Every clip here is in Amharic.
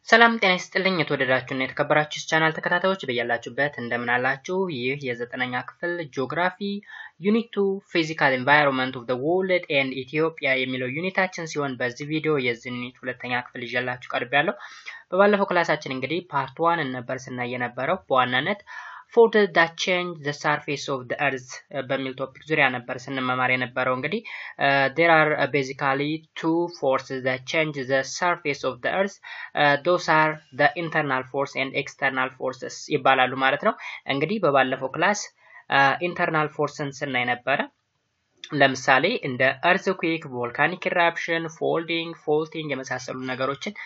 ሰላም ጤና ይስጥልኝ የተወደዳችሁና የተከበራችሁ ቻናል ተከታታዮች በያላችሁበት እንደምን አላችሁ? ይህ የዘጠነኛ ክፍል ጂኦግራፊ ዩኒት 2 ፊዚካል ኤንቫይሮንመንት ኦፍ ዘ ወርልድ ኤንድ ኢትዮጵያ የሚለው ዩኒታችን ሲሆን በዚህ ቪዲዮ የዚህ ዩኒት ሁለተኛ ክፍል ይዤላችሁ ቀርቤያለሁ። በባለፈው ክላሳችን እንግዲህ ፓርት 1 ነበር ስናይ የነበረው በዋናነት forces that change the surface of the earth በሚል ቶፒክ ዙሪያ ነበር ስንመማር የነበረው። እንግዲህ there are basically two forces that change the surface of the earth. Those are the internal force and external forces ይባላሉ ማለት ነው። እንግዲህ በባለፈው ክላስ internal forceን ስናይ ነበረ። ለምሳሌ እንደ earthquake, volcanic eruption, folding, faulting የመሳሰሉ ነገሮችን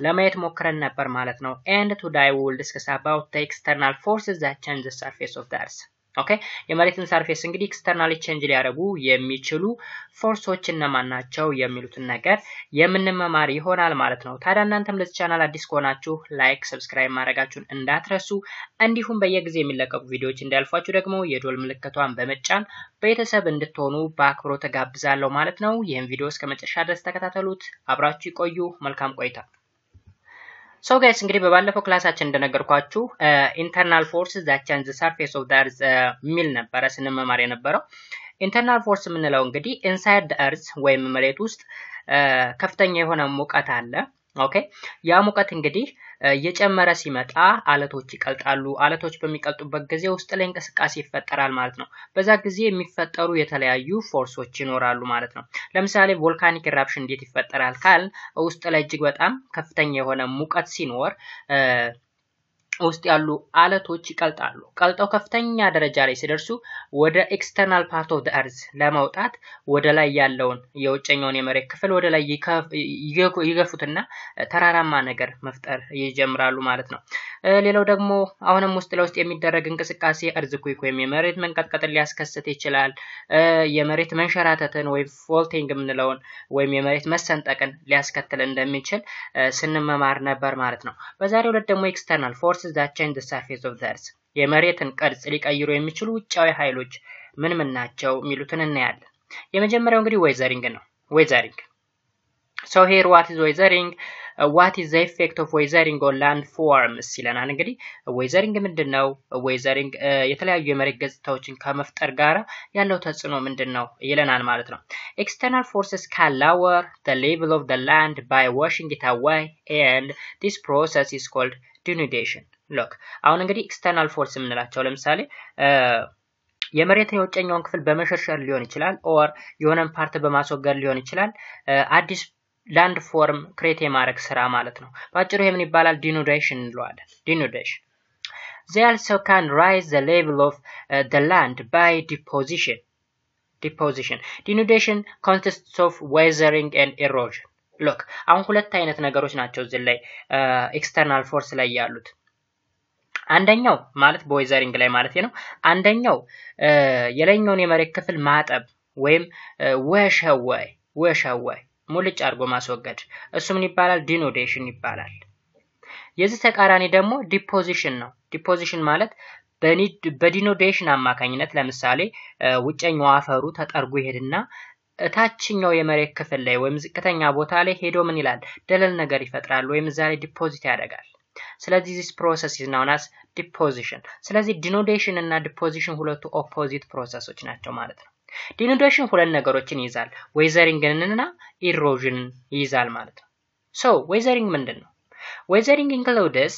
ለማየት ሞክረን ነበር ማለት ነው። And today we will discuss about the external forces that change the surface of the earth. Okay? የመሬትን ሰርፌስ እንግዲህ ኤክስተርናሊ ቼንጅ ሊያደርጉ የሚችሉ ፎርሶች እነማን ናቸው የሚሉትን ነገር የምንመማር ይሆናል ማለት ነው። ታዲያ እናንተም ለዚህ ቻናል አዲስ ከሆናችሁ ላይክ፣ ሰብስክራይብ ማድረጋችሁን እንዳትረሱ። እንዲሁም በየጊዜ የሚለቀቁ ቪዲዮዎች እንዲያልፏችሁ ደግሞ የዶል ምልክቷን በመጫን ቤተሰብ እንድትሆኑ በአክብሮት ተጋብዛለሁ ማለት ነው። ይህን ቪዲዮ እስከ መጨረሻ ድረስ ተከታተሉት። አብራችሁ ይቆዩ። መልካም ቆይታ። So guys እንግዲህ በባለፈው ክላሳችን እንደነገርኳችሁ internal forces that change the surface of the earth ሚል ነበር ስንመማር የነበረው። internal force የምንለው እንግዲህ inside the earth ወይም መሬት ውስጥ ከፍተኛ የሆነ ሙቀት አለ። ኦኬ ያ ሙቀት እንግዲህ እየጨመረ ሲመጣ አለቶች ይቀልጣሉ። አለቶች በሚቀልጡበት ጊዜ ውስጥ ላይ እንቅስቃሴ ይፈጠራል ማለት ነው። በዛ ጊዜ የሚፈጠሩ የተለያዩ ፎርሶች ይኖራሉ ማለት ነው። ለምሳሌ ቮልካኒክ ኢራፕሽን እንዴት ይፈጠራል ካል ውስጥ ላይ እጅግ በጣም ከፍተኛ የሆነ ሙቀት ሲኖር ውስጥ ያሉ አለቶች ይቀልጣሉ። ቀልጠው ከፍተኛ ደረጃ ላይ ሲደርሱ ወደ ኤክስተርናል ፓርት ኦፍ ዘ እርዝ ለማውጣት ወደ ላይ ያለውን የውጨኛውን የመሬት ክፍል ወደ ላይ ይገፉትና ተራራማ ነገር መፍጠር ይጀምራሉ ማለት ነው። ሌላው ደግሞ አሁንም ውስጥ ለውስጥ የሚደረግ እንቅስቃሴ earthquake ወይም የመሬት መንቀጥቀጥን ሊያስከስት ይችላል። የመሬት መንሸራተትን ወይም ፎልቲንግ የምንለውን ወይም የመሬት መሰንጠቅን ሊያስከትል እንደሚችል ስንመማር ነበር ማለት ነው። በዛሬው ዕለት ደግሞ ኤክስተርናል ፎርስ that change the surface of the earth የመሬትን ቅርጽ ሊቀይሩ የሚችሉ ውጫዊ ኃይሎች ምን ናቸው የሚሉትን እናያለን። የመጀመሪያው እንግዲህ ዌዘሪንግ ነው። ዌዘሪንግ so here what is weathering? What is the effect of weathering on land forms ይለናል። እንግዲህ ዌዘሪንግ ምንድነው? ዌዘሪንግ የተለያዩ የመሬት ገጽታዎችን ከመፍጠር ጋር ያለው ተጽዕኖ ምንድነው ይለናል ማለት ነው። External forces can lower the level of the land by washing it away and this process is called denudation. ሎክ አሁን እንግዲህ ኤክስተርናል ፎርስ የምንላቸው ለምሳሌ የመሬትን የውጨኛውን ክፍል በመሸርሸር ሊሆን ይችላል ኦር የሆነን ፓርት በማስወገድ ሊሆን ይችላል አዲስ ላንድ ፎርም ክሬት የማድረግ ስራ ማለት ነው። ባጭሩ ይሄ ምን ይባላል? denudation እንለዋለን። denudation. They also can raise the level of the land by deposition. Denudation consists of weathering and erosion. ሎክ አሁን ሁለት አይነት ነገሮች ናቸው እዚህ ላይ ኤክስተርናል ፎርስ ላይ ያሉት። አንደኛው ማለት በዌዘሪንግ ላይ ማለት ነው። አንደኛው የላይኛውን የመሬት ክፍል ማጠብ ወይም ወሸወይ ሙልጭ አድርጎ ማስወገድ እሱ ምን ይባላል? denudation ይባላል። የዚህ ተቃራኒ ደግሞ ዲፖዚሽን ነው። ዲፖዚሽን ማለት በdenudation አማካኝነት ለምሳሌ ውጨኛው አፈሩ ተጠርጎ ይሄድና ታችኛው የመሬት ክፍል ላይ ወይም ዝቅተኛ ቦታ ላይ ሄዶ ምን ይላል? ደለል ነገር ይፈጥራል ወይም እዛ ላይ ዲፖዚት ያደርጋል። ስለዚህ this process is known as deposition. ስለዚህ denudation እና deposition ሁለቱ ኦፖዚት ፕሮሰሶች ናቸው ማለት ነው። denudation ሁለት ነገሮችን ይይዛል፣ ዌዘሪንግንና ኢሮዥንን ይይዛል ማለት ነው። so weathering ምንድነው? weathering includes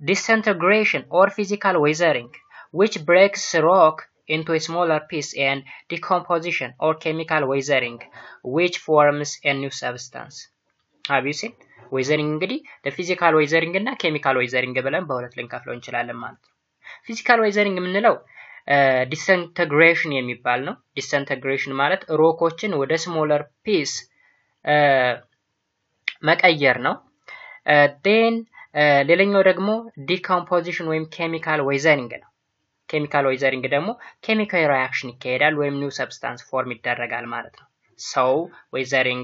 disintegration or physical weathering which breaks rock into a smaller piece and decomposition or chemical weathering which forms a new substance. have you seen? weathering እንግዲህ ለፊዚካል weathering እና ኬሚካል weathering ብለን በሁለት ልንከፍለው እንችላለን ማለት ነው። ፊዚካል weathering የምንለው disintegration የሚባል ነው። disintegration ማለት ሮኮችን ወደ ስሞለር ፒስ መቀየር ነው። then ሌላኛው ደግሞ decomposition ወይም ኬሚካል weathering ነው። ኬሚካል weathering ደግሞ ኬሚካል ሪአክሽን ይካሄዳል ወይም ኒው ሰብስታንስ ፎርም ይደረጋል ማለት ነው። so weathering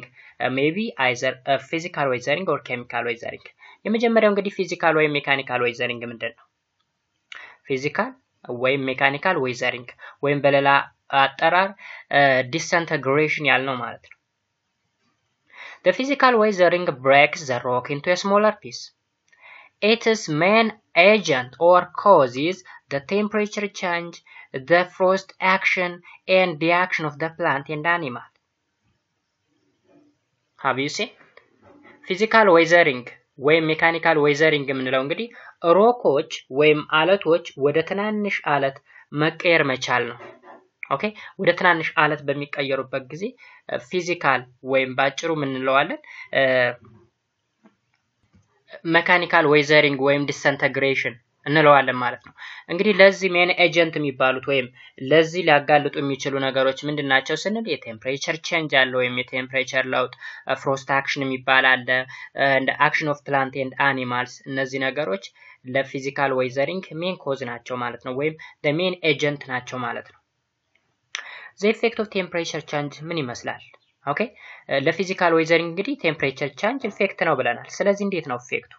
maybe either a physical weathering or chemical weathering. የመጀመሪያው እንግዲህ ፊዚካል ወይም ሜካኒካል weathering ምንድነው? ፊዚካል ወይም ሜካኒካል weathering ወይም በሌላ አጠራር disintegration ያልነው ማለት ነው። The physical weathering breaks the rock into a smaller piece. its main agent or cause is the temperature change, the frost action, and the action of the plant and animal. Have you seen? Physical weathering ወይም ሜካኒካል ዌዘሪንግ የምንለው እንግዲህ ሮኮች ወይም አለቶች ወደ ትናንሽ አለት መቀየር መቻል ነው። ኦኬ ወደ ትናንሽ አለት በሚቀየሩበት ጊዜ ፊዚካል ወይም ባጭሩ ምን እንለዋለን ሜካኒካል ዌዘሪንግ ወይም ዲስኢንተግሬሽን እንለዋለን ማለት ነው። እንግዲህ ለዚህ ሜን ኤጀንት የሚባሉት ወይም ለዚህ ሊያጋልጡ የሚችሉ ነገሮች ምንድናቸው ስንል የቴምፕሬቸር ቼንጅ አለ ወይም የቴምፕሬቸር ለውጥ ፍሮስት አክሽን የሚባል አለ እንደ አክሽን ኦፍ ፕላንት ኤንድ አኒማልስ እነዚህ ነገሮች ለፊዚካል ዌዘሪንግ ሜን ኮዝ ናቸው ማለት ነው ወይም the main agent ናቸው ማለት ነው። the effect of temperature change ምን ይመስላል? ኦኬ ለፊዚካል ዌዘሪንግ እንግዲህ ቴምፕሬቸር ቼንጅ ኢፌክት ነው ብለናል። ስለዚህ እንዴት ነው ኢፌክቱ?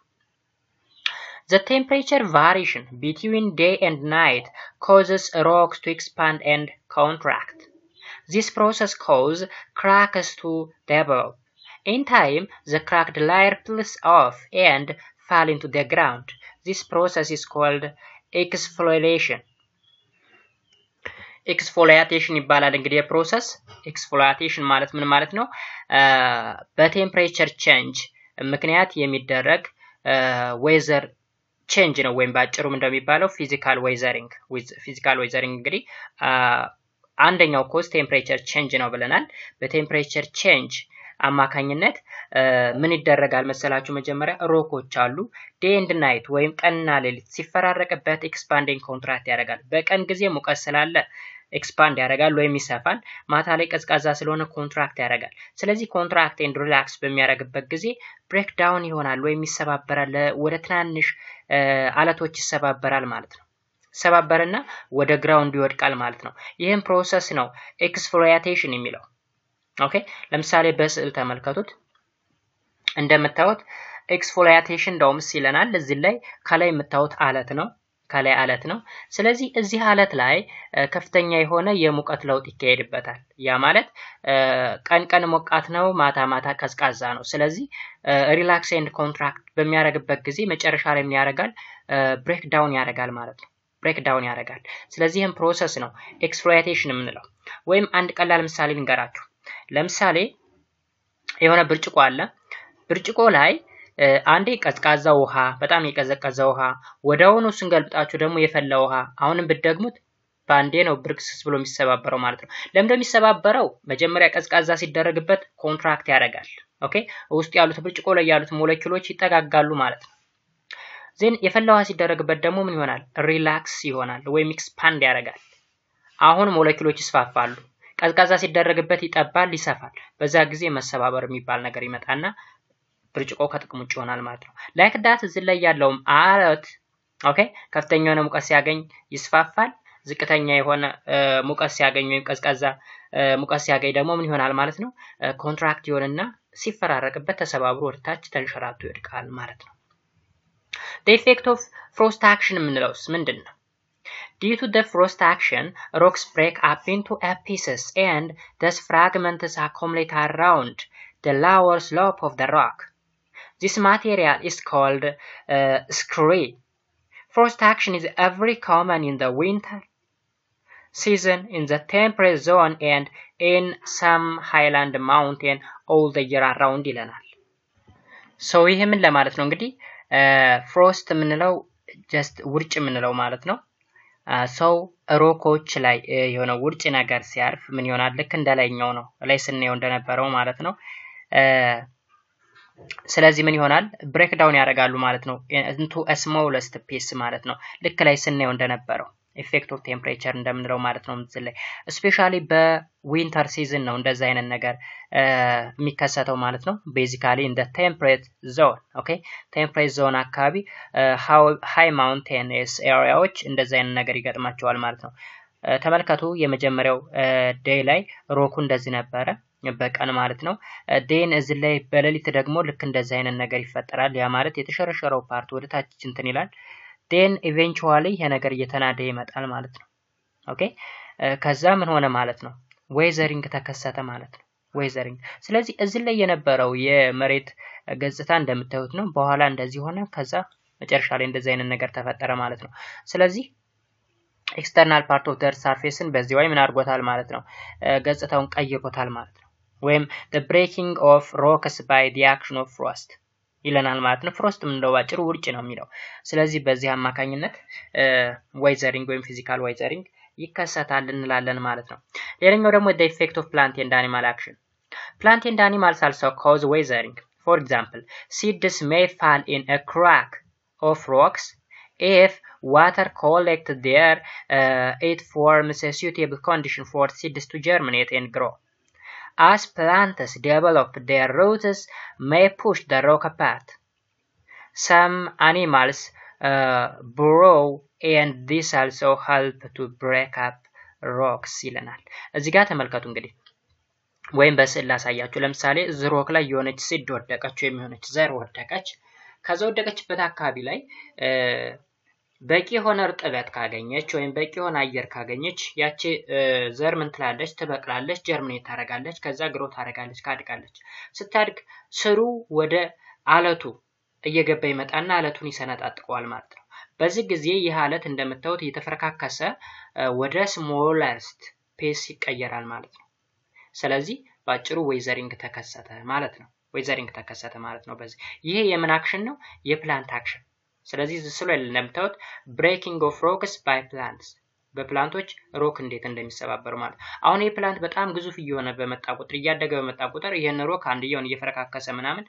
The temperature variation between day and night causes rocks to expand and contract. This process causes cracks to develop. In time, the cracked layer peels off and fall into the ground. This process is called exfoliation. Exfoliation ይባላል እንግዲህ የፕሮሰስ exfoliation ማለት ምን ማለት ነው? በቴምፕሬቸር ቼንጅ ምክንያት የሚደረግ ዌዘር ቼንጅ ነው ወይም ባጭሩ እንደሚባለው ፊዚካል ዌዘሪንግ ፊዚካል ዌዘሪንግ እንግዲህ አንደኛው ኮዝ ቴምፕሬቸር ቼንጅ ነው ብለናል። በቴምፕሬቸር ቼንጅ አማካኝነት ምን ይደረጋል መሰላችሁ? መጀመሪያ ሮኮች አሉ ዴይ ኤንድ ናይት ወይም ቀንና ሌሊት ሲፈራረቅበት ኤክስፓንዲንግ ኮንትራክት ያደርጋል። በቀን ጊዜ ሙቀት ስላለ ኤክስፓንድ ያደርጋል ወይም ይሰፋል። ማታ ላይ ቀዝቃዛ ስለሆነ ኮንትራክት ያደርጋል። ስለዚህ ኮንትራክት ኤንድ ሪላክስ በሚያደርግበት ጊዜ ብሬክ ዳውን ይሆናል ወይም ይሰባበራል፣ ወደ ትናንሽ አለቶች ይሰባበራል ማለት ነው። ሰባበርና ወደ ግራውንድ ይወድቃል ማለት ነው። ይሄን ፕሮሰስ ነው ኤክስፎሊያቴሽን የሚለው። ኦኬ ለምሳሌ በስዕል ተመልከቱት። እንደምታዩት ኤክስፎሊያቴሽን ደውምስ ይለናል። እዚህ ላይ ከላይ የምታዩት አለት ነው፣ ከላይ አለት ነው። ስለዚህ እዚህ አለት ላይ ከፍተኛ የሆነ የሙቀት ለውጥ ይካሄድበታል። ያ ማለት ቀን ቀን ሞቃት ነው፣ ማታ ማታ ቀዝቃዛ ነው። ስለዚህ ሪላክስ ኤንድ ኮንትራክት በሚያደርግበት ጊዜ መጨረሻ ላይ ምን ያደርጋል? ብሬክ ዳውን ያደርጋል ማለት ነው። ብሬክ ዳውን ያደርጋል። ስለዚህ ይሄን ፕሮሰስ ነው ኤክስፎሊያቴሽን የምንለው። ወይም አንድ ቀላል ምሳሌ ልንገራችሁ። ለምሳሌ የሆነ ብርጭቆ አለ። ብርጭቆ ላይ አንዴ ቀዝቃዛ ውሃ፣ በጣም የቀዘቀዘ ውሃ፣ ወዲያውኑ ስንገልብጣችሁ ደግሞ የፈላ ውሃ፣ አሁንም ብትደግሙት ባንዴ ነው ብርክስስ ብሎ የሚሰባበረው ማለት ነው። ለምን የሚሰባበረው? መጀመሪያ ቀዝቃዛ ሲደረግበት ኮንትራክት ያደርጋል። ኦኬ ውስጥ ያሉት ብርጭቆ ላይ ያሉት ሞለኪውሎች ይጠጋጋሉ ማለት ነው። ዜን የፈላ ውሃ ሲደረግበት ደግሞ ምን ይሆናል? ሪላክስ ይሆናል ወይም ኤክስፓንድ ያደርጋል። አሁን ሞለኪውሎች ይስፋፋሉ። ቀዝቃዛ ሲደረግበት ይጠባል፣ ይሰፋል። በዛ ጊዜ መሰባበር የሚባል ነገር ይመጣና ብርጭቆ ከጥቅም ውጭ ይሆናል ማለት ነው። ላይክ ዳት እዚህ ላይ ያለውም አለት ኦኬ ከፍተኛ የሆነ ሙቀት ሲያገኝ ይስፋፋል። ዝቅተኛ የሆነ ሙቀት ሲያገኝ ወይም ቀዝቃዛ ሙቀት ሲያገኝ ደግሞ ምን ይሆናል ማለት ነው? ኮንትራክት ይሆንና ሲፈራረቅበት ተሰባብሮ ወደታች ተንሸራቶ ይወድቃል ማለት ነው። the effect of frost action የምንለውስ ምንድነው? Due to the frost action, rocks break up into pieces and thus fragments accumulate around the lower slope of the rock. This material is called scree. Frost action is very common in the winter season in the temperate zone and in some highland mountain all the year around ይለናል። so ይሄ ምን ለማለት ነው እንግዲህ ፍሮስት የምንለው just ውርጭ የምንለው ማለት ነው። ሰው ሮኮች ላይ የሆነ ውርጭ ነገር ሲያርፍ ምን ይሆናል? ልክ እንደላይኛው ነው ላይ ስንየው እንደነበረው ማለት ነው። ስለዚህ ምን ይሆናል? ብሬክ ዳውን ያደርጋሉ ማለት ነው into a smallest piece ማለት ነው። ልክ ላይ ስንየው እንደነበረው ኢፌክት ኦፍ ቴምፕሬቸር እንደምንለው ማለት ነው። ምትል ላይ ስፔሻሊ በዊንተር ሲዝን ነው እንደዛ አይነት ነገር የሚከሰተው ማለት ነው። ቤዚካሊ in the temperate zone ኦኬ ቴምፕሬት ዞን አካባቢ ሃይ ማውንቴንስ ኤሪያዎች እንደዛ አይነት ነገር ይገጥማቸዋል ማለት ነው። ተመልከቱ የመጀመሪያው ዴይ ላይ ሮኩ እንደዚህ ነበረ በቀን ማለት ነው። ዴን እዚህ ላይ በሌሊት ደግሞ ልክ እንደዛ አይነት ነገር ይፈጠራል። ያ ማለት የተሸረሸረው ፓርት ወደ ታች እንትን ይላል። then eventually ይሄ ነገር እየተናደ ይመጣል ማለት ነው። ኦኬ ከዛ ምን ሆነ ማለት ነው? ዌዘሪንግ ተከሰተ ማለት ነው። ዌዘሪንግ ስለዚህ እዚህ ላይ የነበረው የመሬት ገጽታ እንደምታዩት ነው። በኋላ እንደዚህ ሆነ። ከዛ መጨረሻ ላይ እንደዚህ አይነት ነገር ተፈጠረ ማለት ነው። ስለዚህ ኤክስተርናል ፓርት ኦፍ ዘ ሰርፌስን በዚህ ወይ ምን አድርጎታል ማለት ነው ገጽታውን ቀይሮታል ማለት ነው። ወይም the breaking of rocks by the action of frost ይለናል ማለት ነው። ፍሮስት ምን ነው ባጭሩ ውርጭ ነው የሚለው። ስለዚህ በዚህ አማካኝነት ዌዘሪንግ ወይም ፊዚካል ዌዘሪንግ ይከሰታል እንላለን ማለት ነው። ሌላኛው ደግሞ the effect of plant and animal action. Plant and animals also cause weathering. For example, seeds may fall in a crack of rocks. If water collects there, it forms a suitable condition for seeds to germinate and grow. As plants develop, their roots may push the rock apart. Some animals burrow, and this also help to break up rocks ይለናል። እዚህ ጋር ተመልከቱ እንግዲህ ወይም በስዕል ላሳያችሁ። ለምሳሌ ሮክ ላይ የሆነች ሲድ ወደቀች ወይም የሆነች ዘር ወደቀች። ከዛ ወደቀችበት አካባቢ ላይ በቂ የሆነ እርጥበት ካገኘች ወይም በቂ የሆነ አየር ካገኘች ያቺ ዘር ምን ትላለች? ትበቅላለች፣ ጀርሚኔት ታደርጋለች፣ ከዛ ግሮ ታደርጋለች፣ ካድጋለች። ስታድግ ስሩ ወደ አለቱ እየገባ ይመጣና አለቱን ይሰነጣጥቀዋል ማለት ነው። በዚህ ጊዜ ይህ አለት እንደምታዩት እየተፈረካከሰ ወደ ስሞለርስት ፔስ ይቀየራል ማለት ነው። ስለዚህ ባጭሩ ዌዘሪንግ ተከሰተ ማለት ነው። ዌዘሪንግ ተከሰተ ማለት ነው። በዚህ ይሄ የምን አክሽን ነው? የፕላንት አክሽን። ስለዚህ እዚህ ስለ እንደምታዩት breaking of rocks by plants በፕላንቶች ሮክ እንዴት እንደሚሰባበሩ ማለት። አሁን ይሄ ፕላንት በጣም ግዙፍ እየሆነ በመጣ ቁጥር እያደገ በመጣ ቁጥር ይሄን ሮክ አንድየውን እየፈረካከሰ ምናምን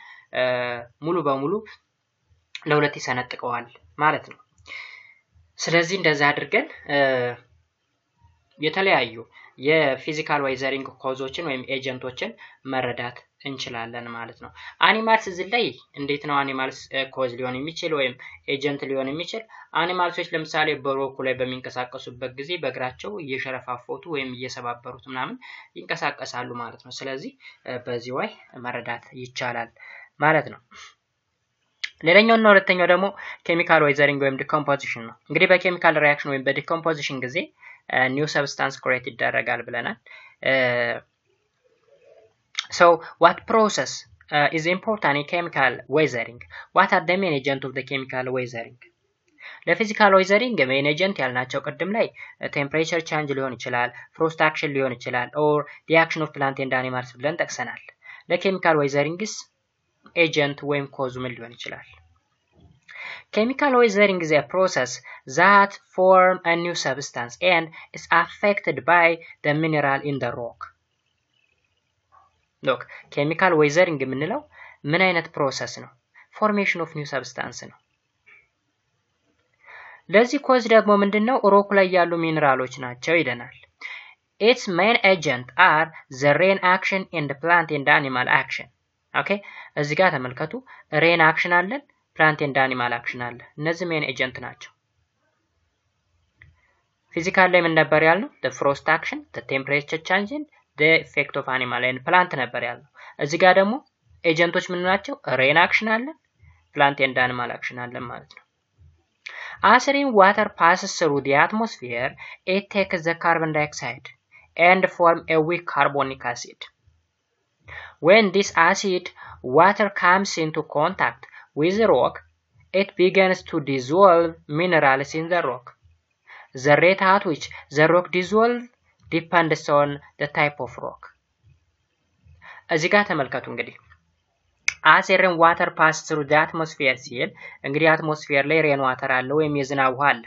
ሙሉ በሙሉ ለሁለት ይሰነጥቀዋል ማለት ነው። ስለዚህ እንደዛ አድርገን የተለያዩ የፊዚካል ዌዘሪንግ ኮዞችን ወይም ኤጀንቶችን መረዳት እንችላለን ማለት ነው። አኒማልስ እዚህ ላይ እንዴት ነው አኒማልስ ኮዝ ሊሆን የሚችል ወይም ኤጀንት ሊሆን የሚችል? አኒማልሶች ለምሳሌ በሮኩ ላይ በሚንቀሳቀሱበት ጊዜ በእግራቸው እየሸረፋፎቱ ወይም እየሰባበሩት ምናምን ይንቀሳቀሳሉ ማለት ነው። ስለዚህ በዚህ ወይ መረዳት ይቻላል ማለት ነው። ሌላኛውና ሁለተኛው ደግሞ ኬሚካል ዌዘሪንግ ወይም ዲኮምፖዚሽን ነው። እንግዲህ በኬሚካል ሪአክሽን ወይም በዲኮምፖዚሽን ጊዜ new substance create ይደረጋል ብለናል። So what process is important in chemical weathering? What are the main agents of the chemical weathering? ለፊዚካል ዌዘሪንግ ሜን ኤጀንት ያልናቸው ቅድም ላይ ቴምፕሬቸር ቼንጅ ሊሆን ይችላል፣ ፍሮስት አክሽን ሊሆን ይችላል፣ ኦር the action of plant and animals ብለን ጠቅሰናል። ለኬሚካል ዌዘሪንግስ ኤጀንት ወይም ኮዝ ምን ሊሆን ይችላል? Chemical weathering is a process that forms a new substance and is affected by the mineral in the rock. Look, chemical weathering የምንለው ምን አይነት ፕሮሰስ ነው? formation of new substance ነው። ለዚህ ኮዝ ደግሞ ምንድነው? ሮክ ላይ ያሉ ሚነራሎች ናቸው ይለናል። Its main agent are the rain action and the plant and animal action. Okay? እዚህ ጋር ተመልከቱ። rain action አለን፣ plant and animal action አለ። እነዚህ ሜን ኤጀንት ናቸው። ፊዚካል ላይ ምን ነበር ያልነው? the frost action, the temperature change, the effect of animal and plant ነበር ያልነው። እዚህ ጋር ደግሞ ኤጀንቶች ምን ናቸው? rain action አለ፣ plant and animal action አለ ማለት ነው። As rainwater passes through the atmosphere, it takes the carbon dioxide and forms a weak carbonic acid. When this acid water comes into contact with the rock, it begins to dissolve minerals in the rock. The rate at which the rock dissolves depends on the type of rock. እዚህ ጋር ተመልከቱ እንግዲህ as rain water passes through the atmosphere ሲል እንግዲህ አትሞስፌር ላይ ሬን ዋተር አለ ወይም የዝናብ ውሃ አለ።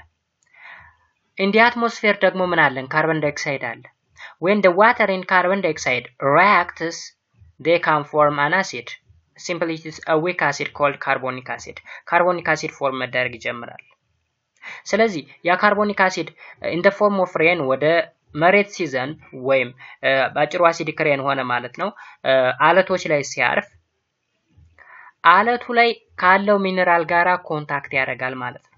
in the atmosphere ደግሞ ምን አለን? ካርቦን ዳይኦክሳይድ አለ። when the water and carbon dioxide reacts, they can form an acid. Simply it is a weak acid called carbonic acid. Carbonic acid form መደረግ ይጀምራል። ስለዚህ ያ ካርቦኒክ አሲድ in the form of rain ወደ መሬት ሲዘን ወይም ባጭሩ አሲዲክ ሬን ሆነ ማለት ነው አለቶች ላይ ሲያርፍ አለቱ ላይ ካለው ሚነራል ጋራ ኮንታክት ያደርጋል ማለት ነው።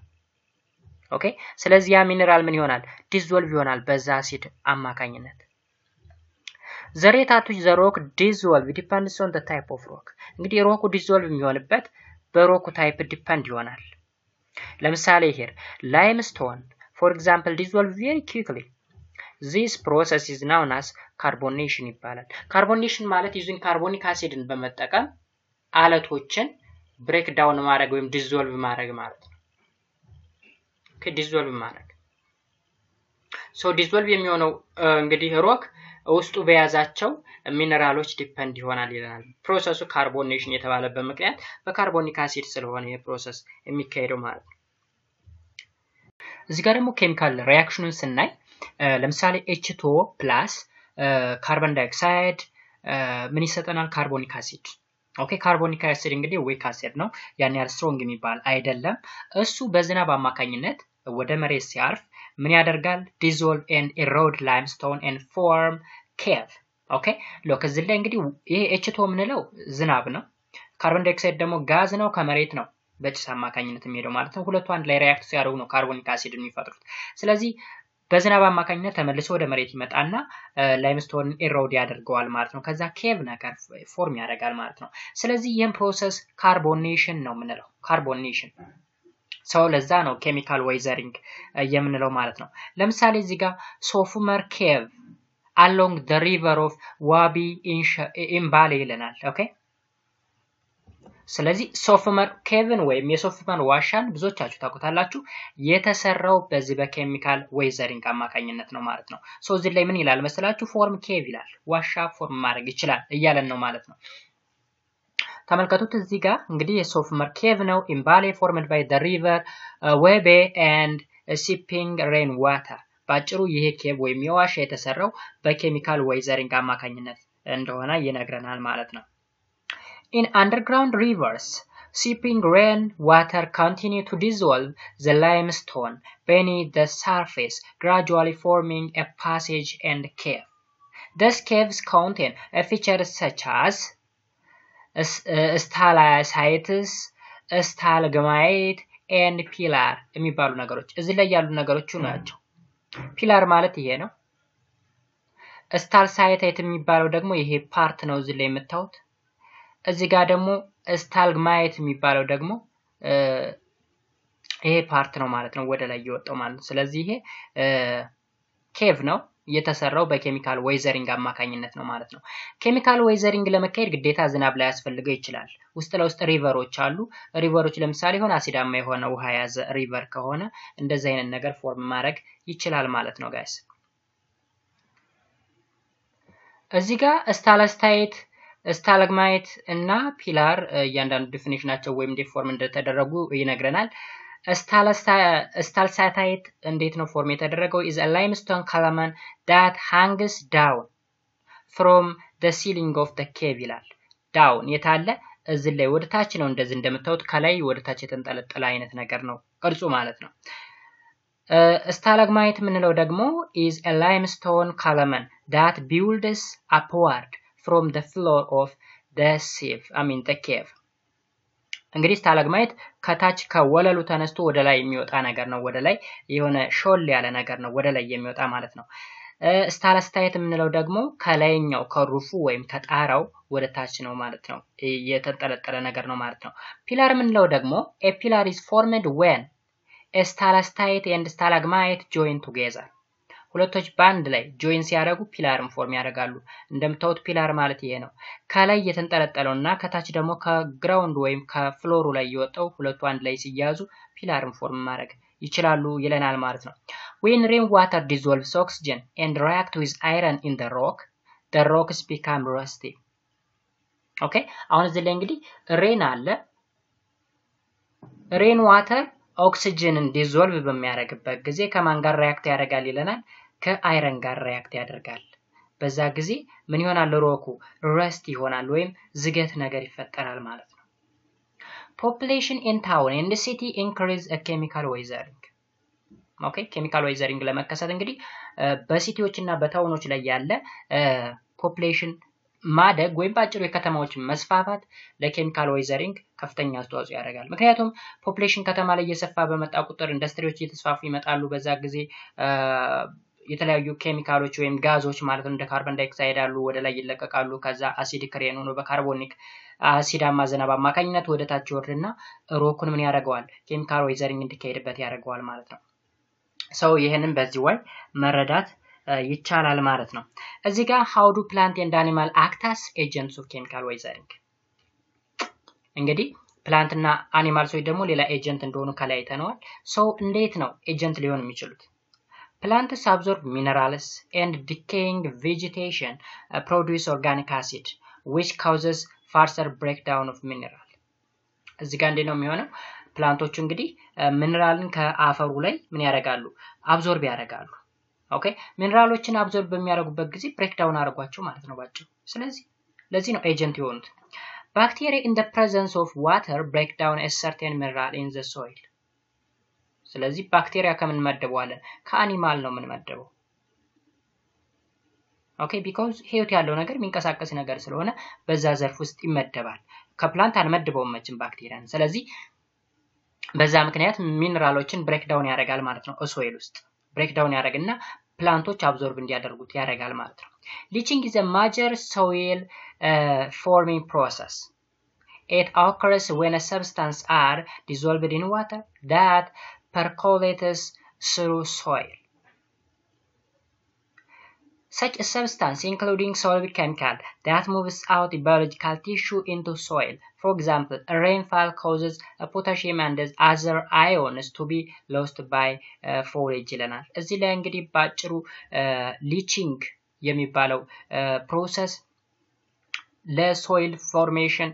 ኦኬ ስለዚህ ያ ሚነራል ምን ይሆናል? ዲዞልቭ ይሆናል በዛ አሲድ አማካኝነት። the rate at which the rock dissolve depends on the type of rock. እንግዲህ ሮኩ ዲዞልቭ የሚሆንበት በሮኩ ታይፕ ዲፔንድ ይሆናል። ለምሳሌ here limestone for example dissolve very quickly. This process is known as carbonation ይባላል። carbonation ማለት using carbonic acidን በመጠቀም አለቶችን ብሬክ ዳውን ማድረግ ወይም ዲዞልቭ ማድረግ ማለት ነው። ዲዞልቭ ማድረግ ሶ ዲዞልቭ የሚሆነው እንግዲህ ሮክ ውስጡ በያዛቸው ሚነራሎች ዲፔንድ ይሆናል ይላል ፕሮሰሱ ካርቦኔሽን የተባለበት ምክንያት በካርቦኒክ አሲድ ስለሆነ የፕሮሰስ የሚካሄደው ማለት ነው እዚህ ጋር ደግሞ ኬሚካል ሪአክሽኑን ስናይ ለምሳሌ H2O+ ካርቦን ዳይኦክሳይድ ምን ይሰጠናል ካርቦኒክ አሲድ ኦኬ ካርቦኒክ አሲድ እንግዲህ ዊክ አሲድ ነው ያን ያህል ስትሮንግ የሚባል አይደለም እሱ በዝናብ አማካኝነት ወደ መሬት ሲያርፍ ምን ያደርጋል dissolve and erode limestone and form cave ኦኬ ሎክ እዚህ ላይ እንግዲህ ይሄ H2O ምንለው ዝናብ ነው ካርቦን ዳይኦክሳይድ ደግሞ ጋዝ ነው ከመሬት ነው በጭስ አማካኝነት የሚሄደው ማለት ነው ሁለቱ አንድ ላይ ሪአክት ሲያደርጉ ነው ካርቦኒክ አሲድ የሚፈጥሩት ስለዚህ በዝናብ አማካኝነት ተመልሶ ወደ መሬት ይመጣና ላይምስቶን ኤሮድ ያደርገዋል ማለት ነው ከዛ ኬቭ ነገር ፎርም ያደርጋል ማለት ነው ስለዚህ ይሄን ፕሮሰስ ካርቦኔሽን ነው ምንለው ካርቦኔሽን ሰው ለዛ ነው ኬሚካል ዌዘሪንግ የምንለው ማለት ነው ለምሳሌ እዚህ ጋር ሶፉመር ኬቭ along the river of Wabi in Bali ይለናል ኦኬ ስለዚህ ሶፉመር ኬቭን ወይም የሶፉመር ዋሻን ብዙዎቻችሁ ታውቁታላችሁ የተሰራው በዚህ በኬሚካል ዌዘሪንግ አማካኝነት ነው ማለት ነው ሶ እዚህ ላይ ምን ይላል መሰላችሁ ፎርም ኬቭ ይላል ዋሻ ፎርም ማድረግ ይችላል እያለን ነው ማለት ነው ተመልከቱት እዚህ ጋር እንግዲህ የሶፉመር ኬቭ ነው in Bali formed by the river Wabi and seeping rain water ባጭሩ ይሄ ኬቭ ወይም የዋሻ የተሰራው በኬሚካል ዌዘሪንግ አማካኝነት እንደሆነ ይነግረናል ማለት ነው In underground rivers, seeping rain water continue to dissolve the limestone beneath the surface, gradually forming a passage and cave. These caves contain features such as stalactites, stalagmite, and pillar. የሚባሉ ነገሮች እዚህ ላይ ያሉ ነገሮች ናቸው። ፒላር ማለት ይሄ ነው። ስታልሳይታይት የሚባለው ደግሞ ይሄ ፓርት ነው እዚህ ላይ የምታዩት። እዚህ ጋር ደግሞ ስታልግማይት የሚባለው ደግሞ ይሄ ፓርት ነው ማለት ነው ወደ ላይ የወጣው ማለት ነው ስለዚህ ይሄ ኬቭ ነው የተሰራው በኬሚካል ዌዘሪንግ አማካኝነት ነው ማለት ነው ኬሚካል ዌዘሪንግ ለመካሄድ ግዴታ ዝናብ ላይ ያስፈልገው ይችላል ውስጥ ለውስጥ ሪቨሮች አሉ ሪቨሮች ለምሳሌ ሆነ አሲዳማ የሆነ ውሃ ያዘ ሪቨር ከሆነ እንደዚህ አይነት ነገር ፎርም ማድረግ ይችላል ማለት ነው ጋይስ እዚህ ጋር ስታላክታይት ስታላግማይት እና ፒላር እያንዳንዱ ዲፊኒሽናቸው ወይም ዲፎርም እንደተደረጉ ይነግረናል ስታልሳይታይት እንዴት ነው ፎርም የተደረገው is a limestone column that hangs down from the ceiling of the cave ይላል down የታለ እዚህ ላይ ወደ ታች ነው እንደዚህ እንደምታዩት ከላይ ወደ ታች የተንጠለጠለ አይነት ነገር ነው ቅርጹ ማለት ነው ስታላግማይት ምንለው ደግሞ is a limestone column that builds upward from the floor of the cave እንግዲህ ስታላግማይት ከታች ከወለሉ ተነስቶ ወደ ላይ የሚወጣ ነገር ነው ወደ ላይ የሆነ ሾል ያለ ነገር ነው ወደ ላይ የሚወጣ ማለት ነው ስታላክታይት የምንለው ደግሞ ከላይኛው ከሩፉ ወይም ከጣራው ወደ ታች ነው ማለት ነው የተንጠለጠለ ነገር ነው ማለት ነው ፒላር የምንለው ደግሞ a pillar is formed when a stalactite and stalagmite join together ሁለቶች ባንድ ላይ ጆይን ሲያደርጉ ፒላርን ፎርም ያደርጋሉ እንደምታዩት ፒላር ማለት ይሄ ነው ከላይ የተንጠለጠለውና ከታች ደግሞ ከግራውንድ ወይም ከፍሎሩ ላይ የወጣው ሁለቱ አንድ ላይ ሲያዙ ፒላርን ፎርም ማድረግ ይችላሉ ይለናል ማለት ነው when rainwater dissolves oxygen and react with iron in the rocks become rusty ኦኬ አሁን እዚህ ላይ እንግዲህ ሬን አለ ሬን ዋተር ኦክሲጅንን ዲዞልቭ በሚያደርግበት ጊዜ ከማን ጋር ሪአክት ያደርጋል ይለናል ከአይረን ጋር ሪአክት ያደርጋል በዛ ጊዜ ምን ይሆናል ሮኩ ረስት ይሆናል ወይም ዝገት ነገር ይፈጠራል ማለት ነው population in town and city increase a chemical weathering ኦኬ ኬሚካል ዌዘሪንግ ለመከሰት እንግዲህ በሲቲዎችና በታውኖች ላይ ያለ ፖፑሌሽን ማደግ ወይም ባጭሩ የከተማዎች መስፋፋት ለኬሚካል ዌዘሪንግ ከፍተኛ አስተዋጽኦ ያደርጋል ምክንያቱም ፖፑሌሽን ከተማ ላይ እየሰፋ በመጣ ቁጥር ኢንዱስትሪዎች እየተስፋፉ ይመጣሉ በዛ ጊዜ የተለያዩ ኬሚካሎች ወይም ጋዞች ማለት እንደ ካርቦን ዳይኦክሳይድ አሉ ወደ ላይ ይለቀቃሉ ከዛ አሲዲክ ሬን ሆኖ በካርቦኒክ አሲዳማ ዝናብ አማካኝነት ወደ ታች ይወርድና ሮኩን ምን ያደርገዋል ኬሚካል ዌዘሪንግ እንዲካሄድበት ያደርገዋል ማለት ነው ሰው ይሄንን በዚህ ወይ መረዳት ይቻላል ማለት ነው እዚህ ጋር how do plant and animal act as agents of chemical weathering እንግዲህ ፕላንት እና አኒማልስ ወይ ደግሞ ሌላ ኤጀንት እንደሆኑ ከላይ አይተነዋል። ሰው እንዴት ነው ኤጀንት ሊሆን የሚችሉት? Plants absorb minerals and decaying vegetation produce organic acid which causes faster breakdown of mineral. እዚህ ጋር እንዴት ነው የሚሆነው? ፕላንቶቹ እንግዲህ ሚነራልን ከአፈሩ ላይ ምን ያደርጋሉ? አብዞርብ ያደርጋሉ። ኦኬ ሚነራሎችን አብዞርብ በሚያደርጉበት ጊዜ ብሬክ ዳውን አድርጓቸው ማለት ነው ባጭሩ። ስለዚህ ለዚህ ነው ኤጀንት የሆኑት። Bacteria in the presence of water break down a certain mineral in the soil. ስለዚህ ባክቴሪያ ከምን መደበዋለን? ከአኒማል ነው ምን መደበው። ኦኬ ቢኮዝ ህይወት ያለው ነገር የሚንቀሳቀስ ነገር ስለሆነ በዛ ዘርፍ ውስጥ ይመደባል። ከፕላንት አንመድበውም መቼም ባክቴሪያን። ስለዚህ በዛ ምክንያት ሚነራሎችን ብሬክ ዳውን ያደርጋል ማለት ነው። ሶይል ውስጥ ብሬክ ዳውን ያደርግና ፕላንቶች አብዞርብ እንዲያደርጉት ያደርጋል ማለት ነው። Leaching is a major soil forming process. It occurs when a substance are dissolved in water that percolates through soil. Such a substance including solid chemical that moves out the biological tissue into soil. For example, a rainfall causes potassium and other ions to be lost by foliage ይለናል። እዚህ ላይ እንግዲህ ባጭሩ ሊቺንግ የሚባለው ፕሮሰስ ለሶይል ፎርሜሽን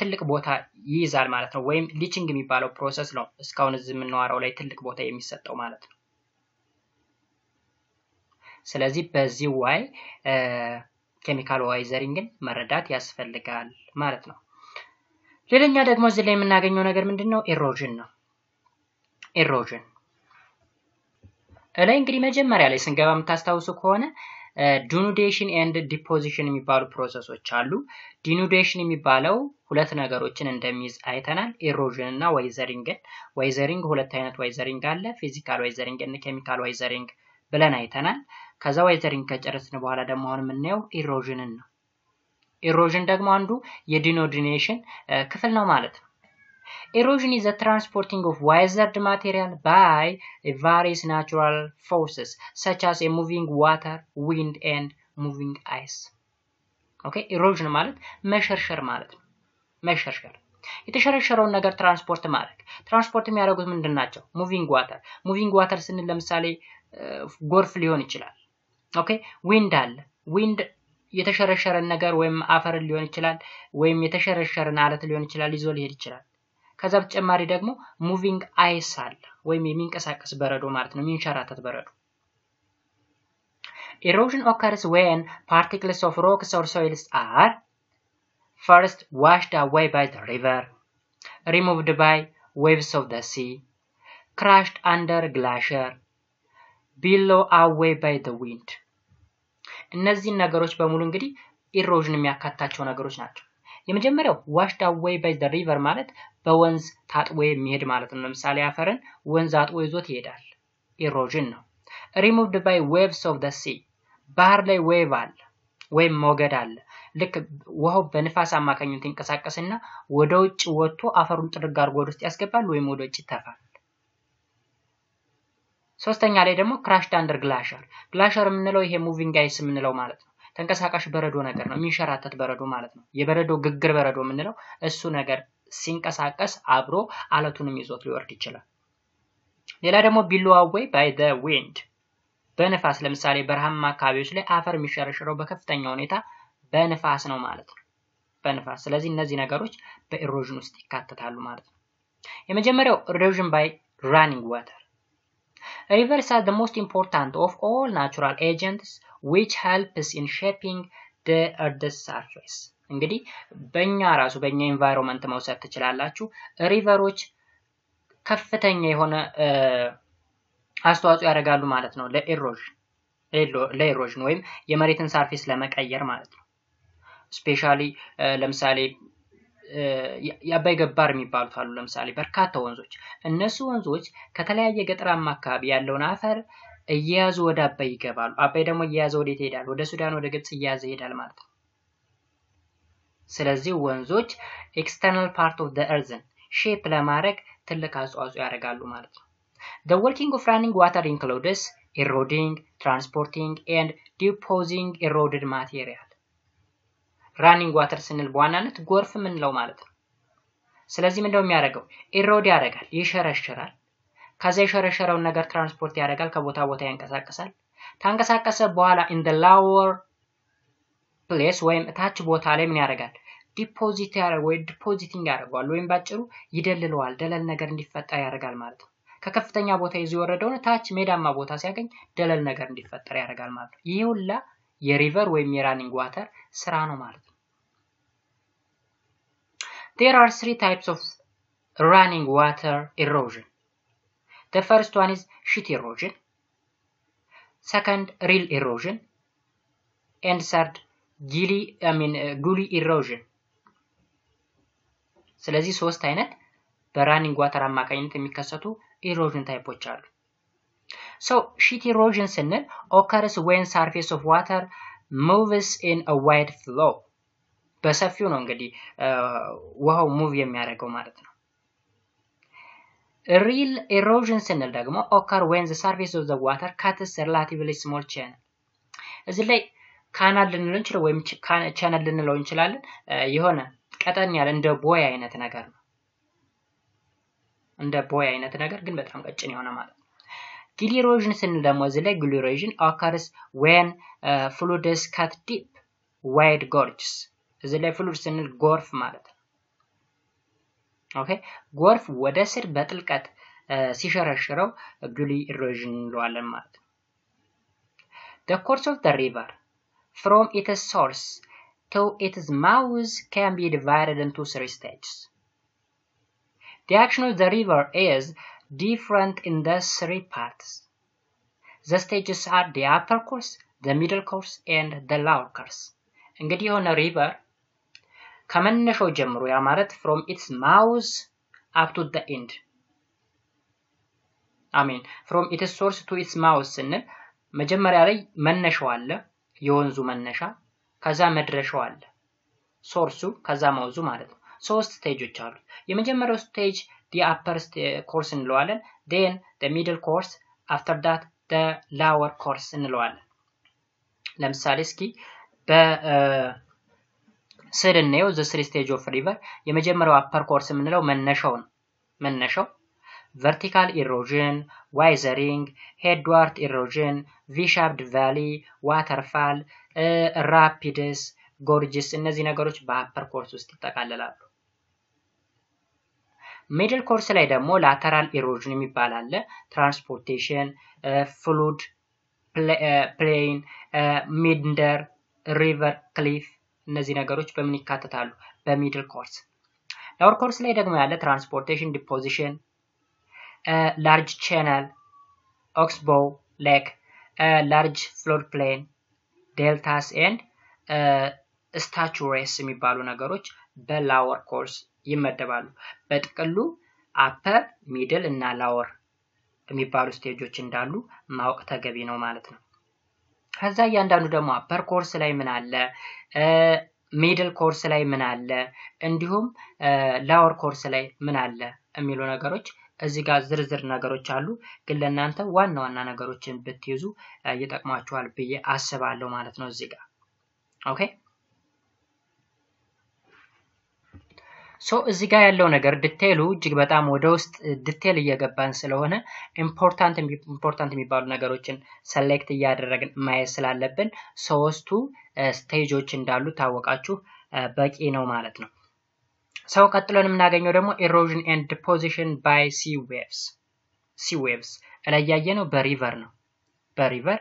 ትልቅ ቦታ ይይዛል ማለት ነው። ወይም ሊቺንግ የሚባለው ፕሮሰስ ነው እስካሁን እዚህ የምናወራው ላይ ትልቅ ቦታ የሚሰጠው ማለት ነው። ስለዚህ በዚህ ዋይ ኬሚካል ዋይዘሪንግን መረዳት ያስፈልጋል ማለት ነው። ሌላኛ ደግሞ እዚህ ላይ የምናገኘው ነገር ምንድነው? ኢሮዥን ነው። ኢሮዥን ላይ እንግዲህ መጀመሪያ ላይ ስንገባ የምታስታውሱ ከሆነ ዲኑዴሽን ኤንድ ዲፖዚሽን የሚባሉ ፕሮሰሶች አሉ። ዲኑዴሽን የሚባለው ሁለት ነገሮችን እንደሚይዝ አይተናል፣ ኢሮዥን እና ዋይዘሪንግን። ዋይዘሪንግ ሁለት አይነት ዋይዘሪንግ አለ፣ ፊዚካል ዋይዘሪንግ እና ኬሚካል ዋይዘሪንግ ብለን አይተናል። ከዛ ዋይዘሪንግ ከጨረስን በኋላ ደግሞ አሁን የምናየው ኢሮዥንን ነው። ኢሮዥን ደግሞ አንዱ የዲኖዲኔሽን ክፍል ነው ማለት ነው። Erosion is the transporting of withered material by various natural forces such as a moving water, wind and moving ice. Okay, erosion ማለት መሸርሸር ማለት ነው። መሸርሸር የተሸረሸረውን ነገር ትራንስፖርት ማድረግ። ትራንስፖርት የሚያደርጉት ምንድናቸው? ሙቪንግ ዋተር። ሙቪንግ ዋተር ስንል ለምሳሌ ጎርፍ ሊሆን ይችላል። ኦኬ ዊንድ አለ። ዊንድ የተሸረሸረን ነገር ወይም አፈር ሊሆን ይችላል ወይም የተሸረሸረን አለት ሊሆን ይችላል ይዞ ሊሄድ ይችላል። ከዛ በተጨማሪ ደግሞ ሙቪንግ አይስ አለ ወይም የሚንቀሳቀስ በረዶ ማለት ነው፣ የሚንሸራተት በረዶ። Erosion occurs when particles of rocks or soils are first washed away by the river, removed by waves of the sea, crushed under glacier, blown away by the wind. እነዚህ ነገሮች በሙሉ እንግዲህ ኢሮዥን የሚያካትታቸው ነገሮች ናቸው። የመጀመሪያው washed away by the river ማለት በወንዝ ታጥቦ የሚሄድ ማለት ነው። ለምሳሌ አፈርን ወንዝ አጥቦ ይዞት ይሄዳል፣ ኢሮዥን ነው። removed by waves of the sea ባህር ላይ ዌቭ አለ ወይም ሞገድ አለ። ልክ ውሃው በንፋስ አማካኝነት ይንቀሳቀስና ወደ ውጭ ወጥቶ አፈሩን ጥርግ አድርጎ ወደ ውስጥ ያስገባል ወይም ወደ ውጭ ይተፋል። ሶስተኛ ላይ ደግሞ crushed under glacier። glacier የምንለው ይሄ moving ice የምንለው ማለት ነው። ተንቀሳቃሽ በረዶ ነገር ነው፣ የሚንሸራተት በረዶ ማለት ነው። የበረዶ ግግር በረዶ የምንለው እሱ ነገር ሲንቀሳቀስ አብሮ አለቱንም ይዞት ሊወርድ ይችላል። ሌላ ደግሞ blown away by the wind በነፋስ። ለምሳሌ በረሃማ አካባቢዎች ላይ አፈር የሚሸረሸረው በከፍተኛ ሁኔታ በነፋስ ነው ማለት ነው፣ በነፋስ። ስለዚህ እነዚህ ነገሮች በኢሮዥን ውስጥ ይካተታሉ ማለት ነው። የመጀመሪያው erosion by running water. Rivers are the most important of all natural agents which helps in shaping the earth's surface. እንግዲህ በእኛ ራሱ በእኛ environment መውሰድ ትችላላችሁ። ሪቨሮች ከፍተኛ የሆነ አስተዋጽኦ ያደርጋሉ ማለት ነው ለኢሮዥን ወይም የመሬትን ሰርፌስ ለመቀየር ማለት ነው። ስፔሻሊ ለምሳሌ የአባይ ገባር የሚባሉት አሉ። ለምሳሌ በርካታ ወንዞች፣ እነሱ ወንዞች ከተለያየ ገጠራማ አካባቢ ያለውን አፈር እየያዙ ወደ አባይ ይገባሉ። አባይ ደግሞ እየያዘ ወዴት ይሄዳል? ወደ ሱዳን፣ ወደ ግብጽ እየያዘ ይሄዳል ማለት ነው። ስለዚህ ወንዞች ኤክስተርናል ፓርት ኦፍ ዘ እርዝን ሼፕ ለማድረግ ትልቅ አስተዋጽኦ ያደርጋሉ ማለት ነው። The working of running water includes eroding, transporting and depositing eroded material. Running water ስንል በዋናነት ጎርፍ ምንለው ማለት ነው። ስለዚህ ምንድነው የሚያደርገው? ኢሮድ ያደርጋል፣ ይሸረሽራል። ከዛ የሸረሸረውን ነገር ትራንስፖርት ያደርጋል፣ ከቦታ ቦታ ያንቀሳቅሳል። ታንቀሳቀሰ በኋላ in the lower place ወይም ታች ቦታ ላይ ምን ያደርጋል? ዲፖዚት ያደርጋል ወይ ዲፖዚቲንግ ያደርጋል ወይም ባጭሩ ይደልለዋል፣ ደለል ነገር እንዲፈጠር ያደርጋል ማለት ነው። ከከፍተኛ ቦታ ይዞ የወረደውን ታች ሜዳማ ቦታ ሲያገኝ ደለል ነገር እንዲፈጠር ያደርጋል ማለት ነው። ይሄ ሁላ የሪቨር ወይም የራኒንግ ዋተር ስራ ነው ማለት ነው። There are 3 types of running water erosion. The first one is sheet erosion, second rill erosion, and third gully erosion. ስለዚህ 3 አይነት በራኒንግ ዋተር አማካኝነት የሚከሰቱ ኢሮዥን ታይፖች አሉ። So sheet erosion ስንል occurs when surface of water moves in a wide flow. በሰፊው ነው እንግዲህ ውሃው ሙቭ የሚያደርገው ማለት ነው። Rill erosion ስንል ደግሞ occur when the surface of the water cuts a relatively small channel. እዚህ ላይ ካናል ልንለው እንችላለን ወይም ቻነል ልንለው እንችላለን። የሆነ ቀጠን ያለ እንደ ቦይ አይነት ነገር ነው። እንደ ቦይ አይነት ነገር ግን በጣም ቀጭን የሆነ ማለት ነው። Gill erosion ስንል ደግሞ እዚህ ላይ gill erosion occurs when fluids cut deep wide gorges. እዚህ ላይ fluid ስንል ጎርፍ ማለት ነው። ኦኬ ጎርፍ ወደ ስር በጥልቀት ሲሸረሽረው gill erosion እንለዋለን ማለት ነው። The course of the river from its source to its mouth can be divided into 3 stages. The action of the river is different in the 3 parts. The stages are the upper course, the middle course, and the lower course. እንግዲህ የሆነ river ከመነሻው ጀምሮ ያ ማለት from its mouth up to the end. from its source to its mouth ስንል መጀመሪያ ላይ መነሻው አለ፣ የወንዙ መነሻ፣ ከዛ መድረሻው አለ፣ ሶርሱ፣ ከዛ ማውዙ ማለት ነው። 3 ስቴጆች አሉ። የመጀመሪያው ስቴጅ the upper course እንለዋለን። then the middle course, after that the lower course እንለዋለን። ለምሳሌ እስኪ በስዕልናየው the 3 stage of river የመጀመሪያው upper course የምንለው መነሻው ነው። መነሻው vertical erosion, widening, headward erosion, V-shaped valley, waterfall, rapids, gorges እነዚህ ነገሮች በአፐር ኮርስ ውስጥ ይጠቃለላሉ። ሚድል ኮርስ ላይ ደግሞ lateral erosion የሚባል አለ። transportation, flood, plain, meander, river cliff እነዚህ ነገሮች በምን ይካተታሉ? በሚድል ኮርስ። lower ኮርስ ላይ ደግሞ ያለ transportation, deposition, large channel, oxbow lake, large floodplain, deltas and estuaries የሚባሉ ነገሮች በላወር ኮርስ ይመደባሉ። በጥቅሉ አፐር፣ ሚድል እና ላወር የሚባሉ ስቴጆች እንዳሉ ማወቅ ተገቢ ነው ማለት ነው። ከዛ እያንዳንዱ ደግሞ አፐር ኮርስ ላይ ምን አለ፣ ሚድል ኮርስ ላይ ምን አለ፣ እንዲሁም ላወር ኮርስ ላይ ምን አለ የሚሉ ነገሮች እዚህ ጋር ዝርዝር ነገሮች አሉ። ግን ለእናንተ ዋና ዋና ነገሮችን ብትይዙ ይጠቅማችኋል ብዬ አስባለሁ ማለት ነው እዚህ ጋር። ኦኬ ሶ እዚህ ጋር ያለው ነገር ዲቴይሉ እጅግ በጣም ወደ ውስጥ ዲቴይል እየገባን ስለሆነ ኢምፖርታንት የሚባሉ ነገሮችን ሰሌክት እያደረግን ማየት ስላለብን 3ቱ ስቴጆች እንዳሉ ታወቃችሁ በቂ ነው ማለት ነው። ሰው ቀጥለን የምናገኘው ደግሞ erosion and deposition by sea waves ላይ ያየነው በሪቨር ነው። በሪቨር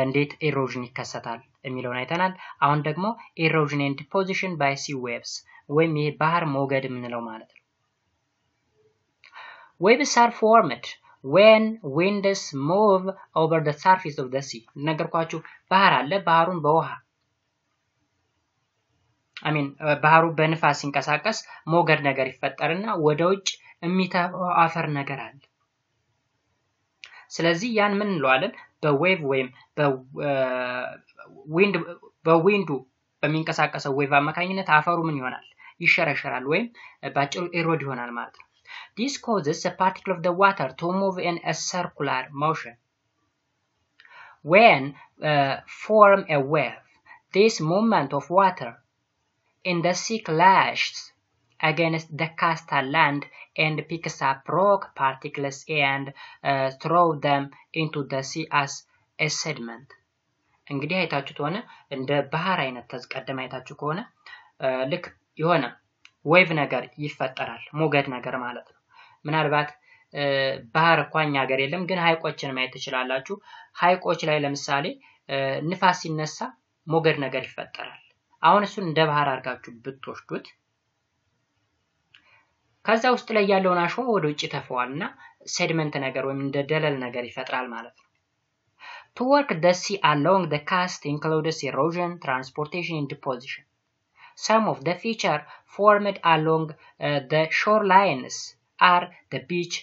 እንዴት erosion ይከሰታል የሚለውን አይተናል። አሁን ደግሞ erosion and deposition by sea waves ወይም የባህር ሞገድ የምንለው ማለት ነው። waves are formed when winds move over the surface of the sea ነገርኳችሁ። ባህር አለ፣ ባህሩን በውሃ ባህሩ በንፋስ ሲንቀሳቀስ ሞገድ ነገር ይፈጠርና ወደ ውጭ የሚተፋው አፈር ነገር አለ። ስለዚህ ያን ምን እንለዋለን? በዌቭ ወይም በዊንዱ በሚንቀሳቀሰው ዌቭ አማካኝነት አፈሩ ምን ይሆናል? ይሸረሸራል ወይም ባጭሩ ኤሮድ ይሆናል ማለት ነው። This causes a particle of the water to move in a circular motion. When form a wave, this movement of water in the sea clashes against the coastal land and picks up rock particles and throw them into the sea as a sediment. እንግዲህ አይታችሁት ሆነ እንደ ባህር አይነት ተዝቀደም አይታችሁ ከሆነ ልክ የሆነ ዌቭ ነገር ይፈጠራል ሞገድ ነገር ማለት ነው። ምናልባት ባህር እንኳን ሀገር የለም ግን ሀይቆችን ማየት ትችላላችሁ። ሀይቆች ላይ ለምሳሌ ንፋስ ሲነሳ ሞገድ ነገር ይፈጠራል። አሁን እሱን እንደ ባህር አድርጋችሁ ብትወስዱት ከዛ ውስጥ ላይ ያለውን አሸዋ ወደ ውጭ ተፈዋልና ሴድመንት ነገር ወይም እንደ ደለል ነገር ይፈጥራል ማለት ነው። To work the sea along the coast includes erosion, transportation, and deposition. Some of the features formed along the shorelines are the beach,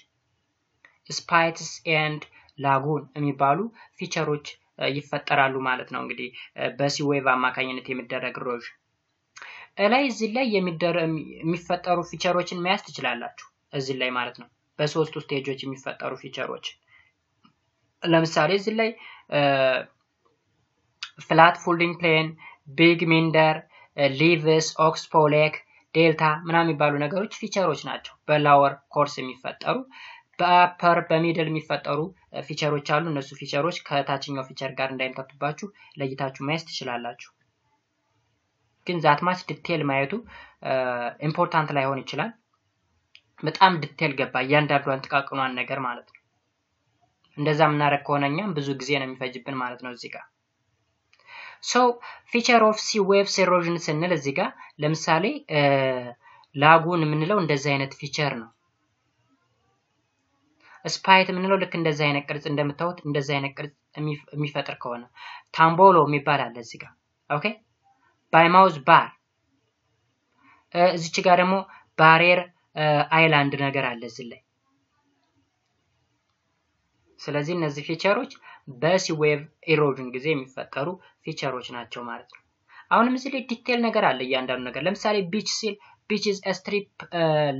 spits, and lagoon የሚባሉ ፊቸሮች ይፈጠራሉ ማለት ነው። እንግዲህ በሲ ዌቭ አማካኝነት የሚደረግ ኢሮዥን ላይ እዚህ ላይ የሚፈጠሩ ፊቸሮችን ማያስ ትችላላችሁ እዚህ ላይ ማለት ነው። በሶስቱ ስቴጆች የሚፈጠሩ ፊቸሮች ለምሳሌ እዚህ ላይ ፍላት ፎልዲንግ ፕሌን፣ ቢግ ሚንደር፣ ሊቭስ፣ ኦክስፖ ሌክ፣ ዴልታ ምናምን የሚባሉ ነገሮች ፊቸሮች ናቸው። በላወር ኮርስ የሚፈጠሩ በአፐር በሚድል የሚፈጠሩ ፊቸሮች አሉ። እነሱ ፊቸሮች ከታችኛው ፊቸር ጋር እንዳይምታቱባችሁ ለይታችሁ ማየት ትችላላችሁ። ግን ዛትማች ዲቴል ማየቱ ኢምፖርታንት ላይሆን ይችላል። በጣም ዲቴል ገባ እያንዳንዷን ጥቃቅኗን ነገር ማለት ነው። እንደዛ ምናረግ ከሆነኛም ብዙ ጊዜ ነው የሚፈጅብን ማለት ነው እዚህ ጋር። So feature of sea waves erosion ስንል እዚህ ጋር ለምሳሌ ላጉን የምንለው እንደዚህ አይነት ፊቸር ነው። ስፓይት የምንለው ልክ እንደዚህ አይነት ቅርጽ እንደምታዩት እንደዚህ አይነት ቅርጽ የሚፈጥር ከሆነ ታምቦሎ የሚባል አለ እዚህ ጋር። ኦኬ ባይማውዝ ባር እዚች ጋር ደግሞ ባሪየር አይላንድ ነገር አለ እዚህ ላይ። ስለዚህ እነዚህ ፊቸሮች በሲ ዌቭ ኢሮዥን ጊዜ የሚፈጠሩ ፊቸሮች ናቸው ማለት ነው። አሁንም እዚህ ላይ ዲቴል ነገር አለ እያንዳንዱ ነገር። ለምሳሌ ቢች ሲል beach is a strip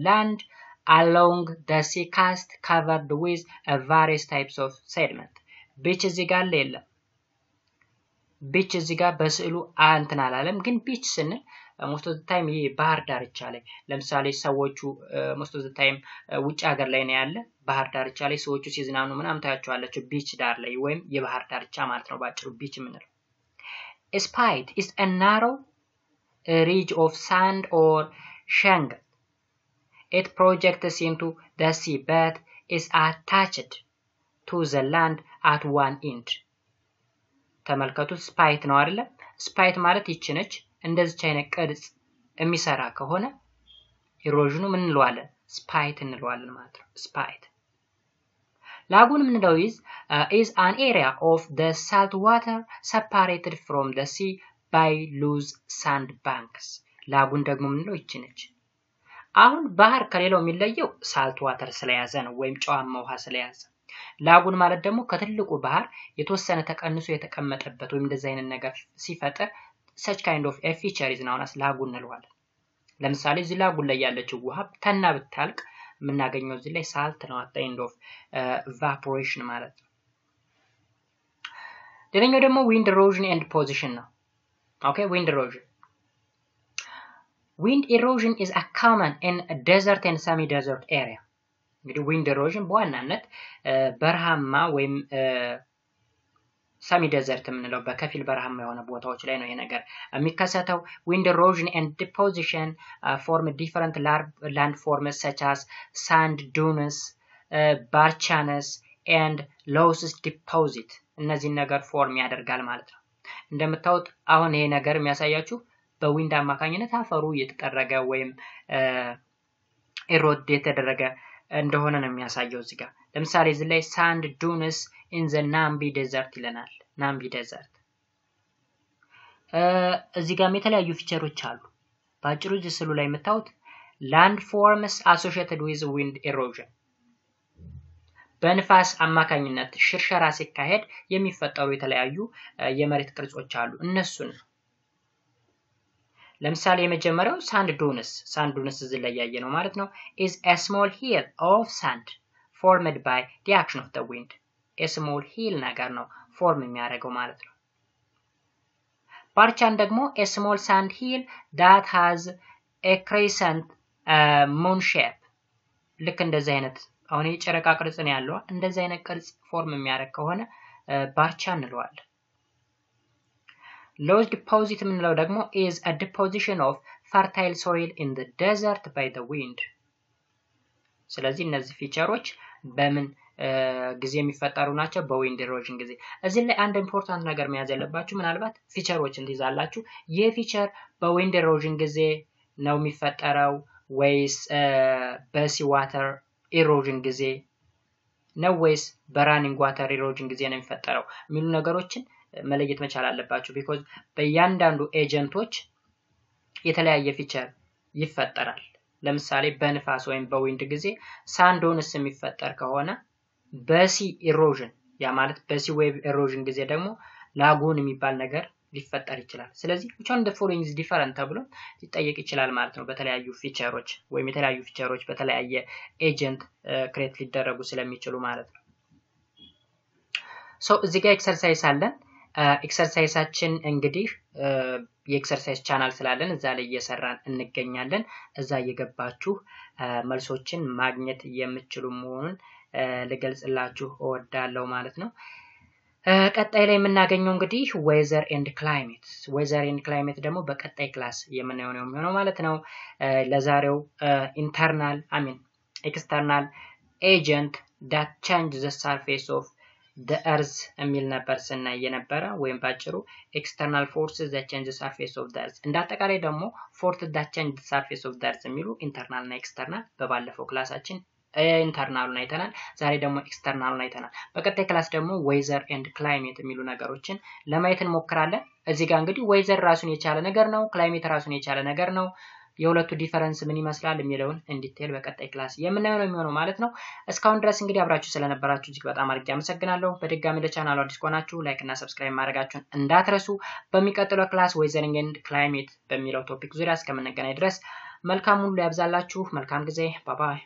land along the sea coast covered with various types of sediment. beach እዚህ ጋር አለ beach እዚህ ጋር በስዕሉ እንትን አላለም ግን beach ስንል most of the time ይሄ ባህር ዳርቻ ላይ ለምሳሌ ሰዎቹ most of the time ውጭ ሀገር ላይ ነው ያለ ባህር ዳርቻ ላይ ሰዎቹ ሲዝናኑ ምናምን ታያቸዋላችሁ beach ዳር ላይ ወይም የባህር ዳርቻ ማለት ነው ባጭሩ beach የምንለው። A spite is a narrow ridge of sand or shingle. It projects into the sea but is attached to the land at one end. ተመልከቱ ስፓይት ነው አይደለ? ስፓይት ማለት ይቺ ነች። እንደዚህ አይነት ቅርጽ የሚሰራ ከሆነ ኢሮዥኑ ምን እንለዋለን? ስፓይት እንለዋለን ማለት ነው። ስፓይት lagoon ምንለው is an area of the salt water separated from the sea by loose sand banks. lagoon ደግሞ ምንለው ይቺ ነች። አሁን ባህር ከሌላው የሚለየው ሳልት ዋተር ስለያዘ ነው ወይም ጨዋማ ውሃ ስለያዘ። lagoon ማለት ደግሞ ከትልቁ ባህር የተወሰነ ተቀንሶ የተቀመጠበት ወይም እንደዛ አይነት ነገር ሲፈጠር such kind of a feature is known as lagoon እንለዋለን። ለምሳሌ እዚህ lagoon ላይ ያለችው ውሃ ተና ብታልቅ የምናገኘው እዚህ ላይ ሳልት ነው at the end of evaporation ማለት ነው። ሌላኛው ደግሞ wind erosion and deposition ነው። ኦኬ wind erosion. Wind erosion is a common in a desert and semi-desert area. እንግዲህ wind erosion በዋናነት በረሃማ ወይም ሰሚ ዴዘርት የምንለው በከፊል በረሃማ የሆነ ቦታዎች ላይ ነው ይሄ ነገር የሚከሰተው። wind erosion and deposition form different land forms such as sand dunes, barchanes and loess deposit. እነዚህ ነገር ፎርም ያደርጋል ማለት ነው። እንደምታዩት አሁን ይሄ ነገር የሚያሳያችሁ በዊንድ አማካኝነት አፈሩ እየተጠረገ ወይም ኤሮድ የተደረገ እንደሆነ ነው የሚያሳየው እዚህ ጋር። ለምሳሌ እዚህ ላይ sand dunes in the Namib desert ይለናል። ናምቢ ዴዘርት እዚህ ጋር የተለያዩ ፊቸሮች አሉ። ባጭሩ እዚህ ስሉ ላይ የምታዩት land forms associated with wind erosion በንፋስ አማካኝነት ሽርሸራ ሲካሄድ የሚፈጠሩ የተለያዩ የመሬት ቅርጾች አሉ። እነሱን ለምሳሌ የመጀመሪያው sand dunes እዚህ ላይ ያየ ነው ማለት ነው is a small hill of sand formed by the action of the wind. a small hill ነገር ነው ፎርም የሚያደርገው ማለት ነው። ባርቻን ደግሞ a small sand hill that has a crescent moon shape ልክ እንደዚህ አይነት አሁን የጨረቃ ቅርጽ ነው ያለው እንደዚህ አይነት ቅርጽ ፎርም የሚያደርግ ከሆነ ባርቻ እንለዋለን። Loess deposit የምንለው ደግሞ is a deposition of fertile soil in the desert by the wind። ስለዚህ እነዚህ ፊቸሮች በምን ጊዜ የሚፈጠሩ ናቸው? በዊንድ ኢሮዥን ጊዜ። እዚህ ላይ አንድ ኢምፖርታንት ነገር መያዝ ያለባችሁ ምናልባት ፊቸሮችን ትይዛላችሁ። ይህ ፊቸር በዊንድ ኢሮዥን ጊዜ ነው የሚፈጠረው ወይስ በሲ ዋተር ኢሮዥን ጊዜ ነው ወይስ በራኒንግ ዋተር ኢሮዥን ጊዜ ነው የሚፈጠረው የሚሉ ነገሮችን መለየት መቻል አለባችሁ። ቢኮዝ በእያንዳንዱ ኤጀንቶች የተለያየ ፊቸር ይፈጠራል። ለምሳሌ በንፋስ ወይም በዊንድ ጊዜ ሳንዶንስ የሚፈጠር ከሆነ በሲ ኢሮዥን ያ ማለት በሲ ዌቭ ኢሮዥን ጊዜ ደግሞ ላጉን የሚባል ነገር ሊፈጠር ይችላል። ስለዚህ which one the following is different ተብሎ ሊጠየቅ ይችላል ማለት ነው። በተለያዩ ፊቸሮች ወይም የተለያዩ ፊቸሮች በተለያየ ኤጀንት ክሬት ሊደረጉ ስለሚችሉ ማለት ነው። ሶ እዚህ ጋር ኤክሰርሳይዝ አለን። ኤክሰርሳይዛችን እንግዲህ የኤክሰርሳይዝ ቻናል ስላለን እዛ ላይ እየሰራን እንገኛለን። እዛ እየገባችሁ መልሶችን ማግኘት የምትችሉ መሆኑን ልገልጽላችሁ እወዳለሁ ማለት ነው። ቀጣይ ላይ የምናገኘው እንግዲህ ዌዘር ኤንድ ክላይሜት። ዌዘር ኤንድ ክላይሜት ደግሞ በቀጣይ ክላስ የምናየው ነው የሚሆነው ማለት ነው። ለዛሬው ኢንተርናል ኤክስተርናል ኤጀንት that change the surface of the earth የሚል ነበር ስናይ የነበረ ወይም ባጭሩ external forces that change the surface of the earth። እንዳጠቃላይ ደግሞ forces that change the surface of the earth የሚሉ ኢንተርናል እና ኤክስተርናል በባለፈው ክላሳችን ኢንተርናሉን አይተናል። ዛሬ ደግሞ ኤክስተርናሉን አይተናል። በቀጣይ ክላስ ደግሞ ዌዘር ኤንድ ክላይሜት የሚሉ ነገሮችን ለማየት እንሞክራለን። እዚህ ጋር እንግዲህ ዌዘር ራሱን የቻለ ነገር ነው፣ ክላይሜት ራሱን የቻለ ነገር ነው። የሁለቱ ዲፈረንስ ምን ይመስላል የሚለውን እንዲቴል በቀጣይ ክላስ የምናየው ነው የሚሆነው ማለት ነው። እስካሁን ድረስ እንግዲህ አብራችሁ ስለነበራችሁ እጅግ በጣም አድርጌ አመሰግናለሁ። በድጋሚ ለቻናሉ አዲስ ከሆናችሁ ላይክ እና ሰብስክራይብ ማድረጋችሁን እንዳትረሱ። በሚቀጥለው ክላስ ዌዘር ኤንድ ክላይሜት በሚለው ቶፒክ ዙሪያ እስከምንገናኝ ድረስ መልካም ሁሉ ያብዛላችሁ። መልካም ጊዜ። ባይ ባይ።